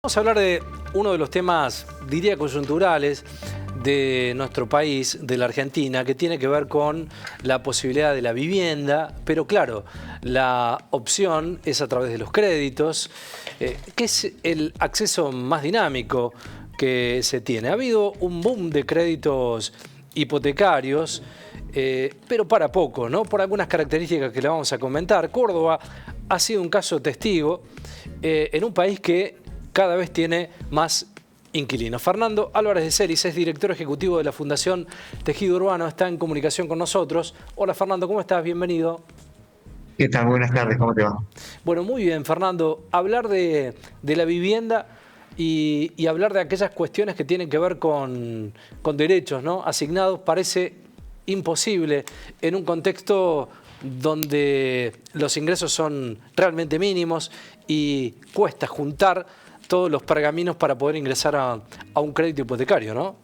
Vamos a hablar de uno de los temas, diría, coyunturales de nuestro país, de la Argentina, que tiene que ver con la posibilidad de la vivienda, pero claro, la opción es a través de los créditos, que es el acceso más dinámico que se tiene. Ha habido un boom de créditos hipotecarios, pero para poco, ¿no? Por algunas características que le vamos a comentar. Córdoba ha sido un caso testigo en un país que cada vez tiene más inquilinos. Fernando Álvarez de Celis es director ejecutivo de la Fundación Tejido Urbano, está en comunicación con nosotros. Hola Fernando, ¿cómo estás? Bienvenido. ¿Qué tal? Buenas tardes, ¿cómo te va? Bueno, muy bien, Fernando. Hablar de la vivienda y hablar de aquellas cuestiones que tienen que ver con derechos, ¿no?, asignados parece imposible en un contexto donde los ingresos son realmente mínimos y cuesta juntar todos los pergaminos para poder ingresar a un crédito hipotecario, ¿no?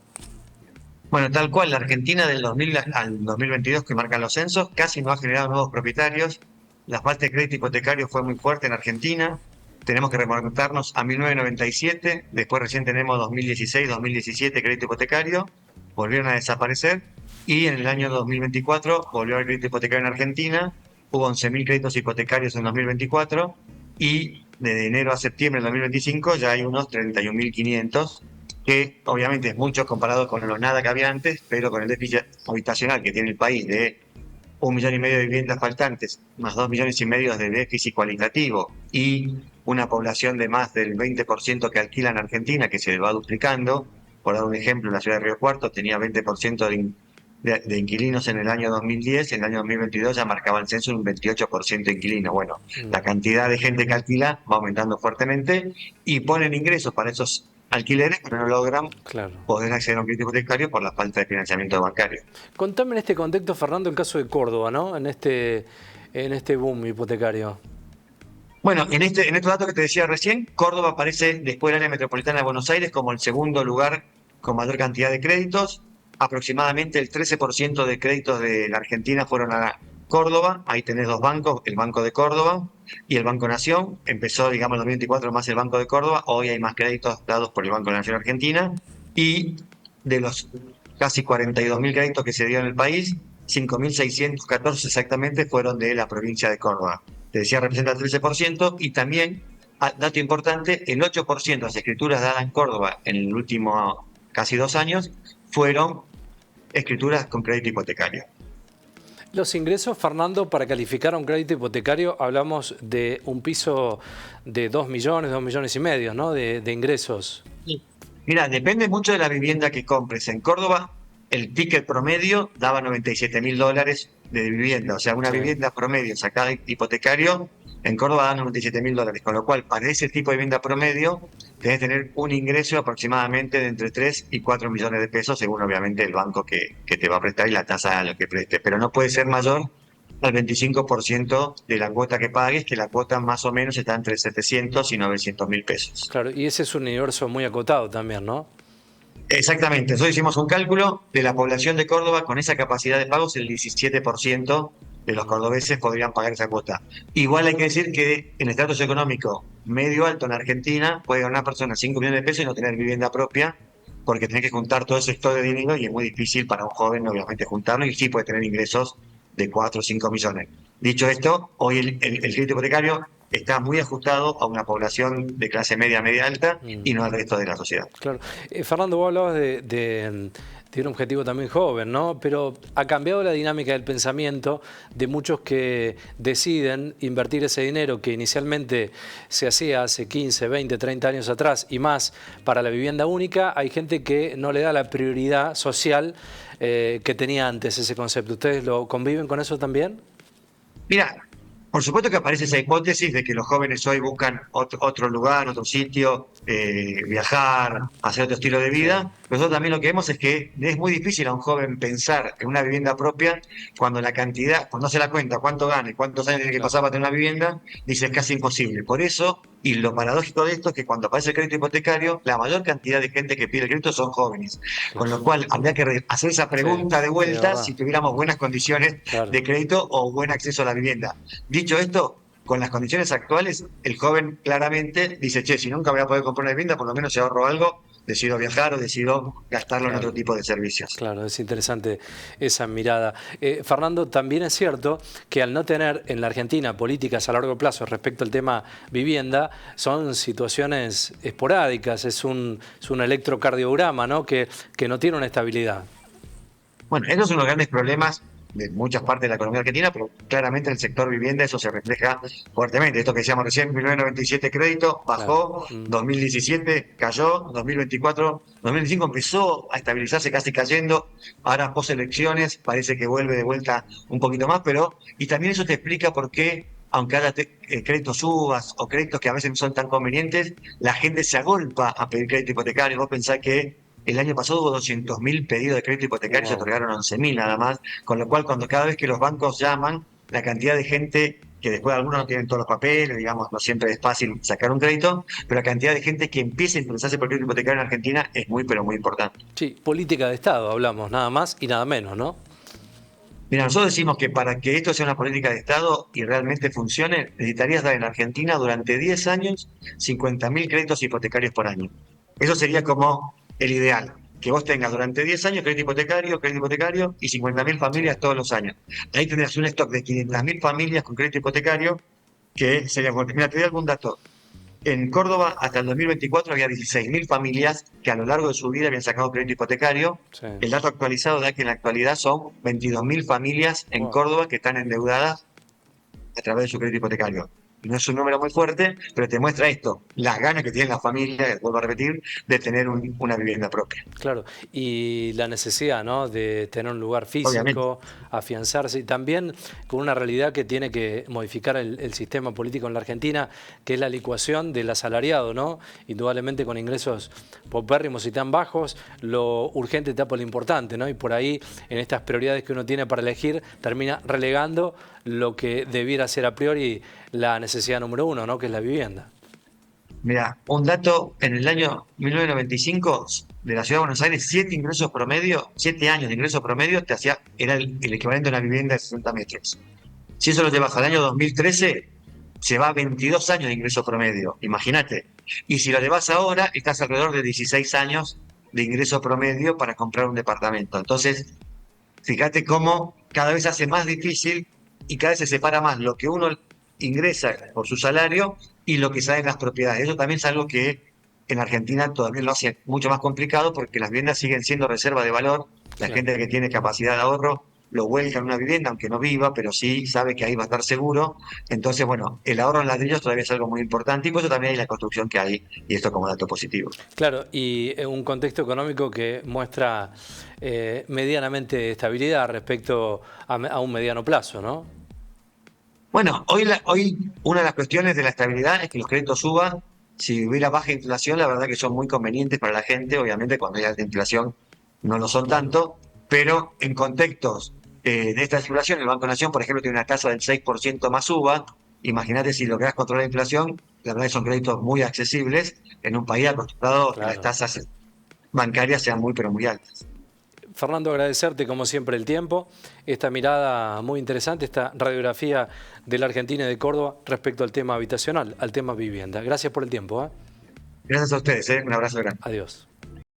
Bueno, tal cual, la Argentina del 2000 al 2022 que marcan los censos casi no ha generado nuevos propietarios. La falta de crédito hipotecario fue muy fuerte en Argentina. Tenemos que remontarnos a 1997, después recién tenemos 2016, 2017 crédito hipotecario, volvieron a desaparecer y en el año 2024 volvió a haber crédito hipotecario en Argentina, hubo 11.000 créditos hipotecarios en 2024 y de enero a septiembre del 2025 ya hay unos 31.500, que obviamente es mucho comparado con lo nada que había antes, pero con el déficit habitacional que tiene el país de 1,5 millones de viviendas faltantes, más 2,5 millones de déficit cualitativo y una población de más del 20% que alquila en Argentina, que se va duplicando. Por dar un ejemplo, la ciudad de Río Cuarto tenía 20% de inquilinos en el año 2010, en el año 2022 ya marcaba el censo un 28% de inquilinos. Bueno, la cantidad de gente que alquila va aumentando fuertemente y ponen ingresos para esos alquileres, pero no logran Claro. poder acceder a un crédito hipotecario por la falta de financiamiento bancario. Contame en este contexto, Fernando, el caso de Córdoba, ¿no? En este boom hipotecario. Bueno, en estos datos que te decía recién, Córdoba aparece después del área metropolitana de Buenos Aires como el segundo lugar con mayor cantidad de créditos. Aproximadamente el 13% de créditos de la Argentina fueron a Córdoba. Ahí tenés dos bancos, el Banco de Córdoba y el Banco Nación. Empezó, digamos, en 2024 más el Banco de Córdoba. Hoy hay más créditos dados por el Banco de la Nación Argentina. Y de los casi 42.000 créditos que se dio en el país, 5.614 exactamente fueron de la provincia de Córdoba. Te decía, representa el 13%, y también, dato importante, el 8% de las escrituras dadas en Córdoba en el último casi 2 años fueron escrituras con crédito hipotecario. Los ingresos, Fernando, para calificar a un crédito hipotecario, hablamos de un piso de 2 millones, 2 millones y medio, ¿no?, de ingresos. Sí. Mira, depende mucho de la vivienda que compres. En Córdoba, el ticket promedio daba $97.000 de vivienda. O sea, una Sí. vivienda promedio sacada de hipotecario, en Córdoba da $97.000. Con lo cual, para ese tipo de vivienda promedio, tenés que tener un ingreso aproximadamente de entre 3 y 4 millones de pesos, según obviamente el banco que te va a prestar y la tasa a lo que preste. Pero no puede ser mayor al 25% de la cuota que pagues, que la cuota más o menos está entre 700 y 900.000 pesos. Claro, y ese es un universo muy acotado también, ¿no? Exactamente, nosotros hicimos un cálculo de la población de Córdoba con esa capacidad de pagos, el 17% de los cordobeses podrían pagar esa cuota. Igual hay que decir que en el estrato socioeconómico medio alto en Argentina puede ganar una persona 5 millones de pesos y no tener vivienda propia, porque tiene que juntar todo ese stock de dinero y es muy difícil para un joven obviamente juntarlo, y sí puede tener ingresos de 4 o 5 millones. Dicho esto, hoy el crédito hipotecario está muy ajustado a una población de clase media, media alta y no al resto de la sociedad. Claro. Fernando, vos hablabas de un objetivo también joven, ¿no? Pero ha cambiado la dinámica del pensamiento de muchos que deciden invertir ese dinero que inicialmente se hacía hace 15, 20, 30 años atrás y más para la vivienda única. Hay gente que no le da la prioridad social que tenía antes ese concepto. ¿Ustedes lo conviven con eso también? Mira, por supuesto que aparece esa hipótesis de que los jóvenes hoy buscan otro lugar, otro sitio, viajar, hacer otro estilo de Sí. vida. Nosotros también lo que vemos es que es muy difícil a un joven pensar en una vivienda propia cuando la cantidad, cuando se da cuenta cuánto gana y cuántos años tiene que Claro. pasar para tener una vivienda, dice es casi imposible. Por eso, y lo paradójico de esto es que cuando aparece el crédito hipotecario, la mayor cantidad de gente que pide el crédito son jóvenes. Con lo cual, habría que hacer esa Sí, pregunta de sí, es vuelta verdad. si tuviéramos buenas condiciones Claro. de crédito o buen acceso a la vivienda. Dicho esto, con las condiciones actuales, el joven claramente dice, che, si nunca voy a poder comprar una vivienda, por lo menos si ahorro algo, decido viajar o decido gastarlo en otro Claro. tipo de servicios. Claro, es interesante esa mirada. Fernando, también es cierto que al no tener en la Argentina políticas a largo plazo respecto al tema vivienda, son situaciones esporádicas, es un electrocardiograma, ¿no? Que no tiene una estabilidad. Bueno, esos son los grandes problemas de muchas partes de la economía argentina, pero claramente en el sector vivienda eso se refleja fuertemente. Esto que decíamos recién, 1997 crédito, Claro. bajó, 2017 cayó, 2024, 2025 empezó a estabilizarse casi cayendo, ahora post elecciones parece que vuelve de vuelta un poquito más, pero, y también eso te explica por qué, aunque haya créditos subas o créditos que a veces no son tan convenientes, la gente se agolpa a pedir crédito hipotecario. Vos pensás que el año pasado hubo 200.000 pedidos de crédito hipotecario y se Wow. otorgaron 11.000 nada más, con lo cual cuando cada vez que los bancos llaman, la cantidad de gente que después algunos no tienen todos los papeles, digamos, no siempre es fácil sacar un crédito, pero la cantidad de gente que empieza a interesarse por crédito hipotecario en Argentina es muy, pero muy importante. Sí, política de Estado hablamos, nada más y nada menos, ¿no? Mira, nosotros decimos que para que esto sea una política de Estado y realmente funcione, necesitarías dar en Argentina durante 10 años 50.000 créditos hipotecarios por año. Eso sería como el ideal, que vos tengas durante 10 años crédito hipotecario y 50.000 Sí. familias todos los años. Ahí tendrías un stock de 500.000 familias con crédito hipotecario que sería fuerte. Mira, te doy algún dato. En Córdoba, hasta el 2024, había 16.000 familias que a lo largo de su vida habían sacado crédito hipotecario. Sí. El dato actualizado da que en la actualidad son 22.000 familias en Wow. Córdoba que están endeudadas a través de su crédito hipotecario. No es un número muy fuerte, pero te muestra esto, las ganas que tienen las familias, vuelvo a repetir, de tener una vivienda propia. Claro, y la necesidad, ¿no? De tener un lugar Obviamente. físico, afianzarse, y también con una realidad que tiene que modificar el sistema político en la Argentina, que es la licuación del asalariado, ¿no? Indudablemente con ingresos paupérrimos y tan bajos, lo urgente tapa lo importante, ¿no? Y por ahí, en estas prioridades que uno tiene para elegir, termina relegando lo que debiera ser a priori la necesidad número uno, ¿no? Que es la vivienda. Mira, un dato, en el año 1995, de la ciudad de Buenos Aires, 7 ingresos promedio, 7 años de ingreso promedio, era el equivalente a una vivienda de 60 metros. Si eso lo llevas al año 2013, se va a 22 años de ingreso promedio, imagínate. Y si lo llevas ahora, estás alrededor de 16 años de ingreso promedio para comprar un departamento. Entonces, fíjate cómo cada vez se hace más difícil y cada vez se separa más lo que uno ingresa por su salario y lo que sale en las propiedades. Eso también es algo que en Argentina todavía lo hace mucho más complicado porque las viviendas siguen siendo reserva de valor. La Claro. gente que tiene capacidad de ahorro lo vuelca en una vivienda, aunque no viva, pero sí sabe que ahí va a estar seguro. Entonces, bueno, el ahorro en ladrillos todavía es algo muy importante y por eso también hay la construcción que hay, y esto como dato positivo. Claro, y un contexto económico que muestra medianamente estabilidad respecto a un mediano plazo, ¿no? Bueno, hoy una de las cuestiones de la estabilidad es que los créditos suban. Si hubiera baja inflación, la verdad que son muy convenientes para la gente. Obviamente, cuando hay alta inflación no lo son Claro. tanto, pero en contextos de esta inflación, el Banco Nación, por ejemplo, tiene una tasa del 6% más UVA. Imagínate si lográs controlar la inflación, la verdad que son créditos muy accesibles en un país acostumbrado a que las Claro. tasas bancarias sean muy, pero muy altas. Fernando, agradecerte como siempre el tiempo, esta mirada muy interesante, esta radiografía de la Argentina y de Córdoba respecto al tema habitacional, al tema vivienda. Gracias por el tiempo, ¿eh? Gracias a ustedes, un abrazo grande. Adiós.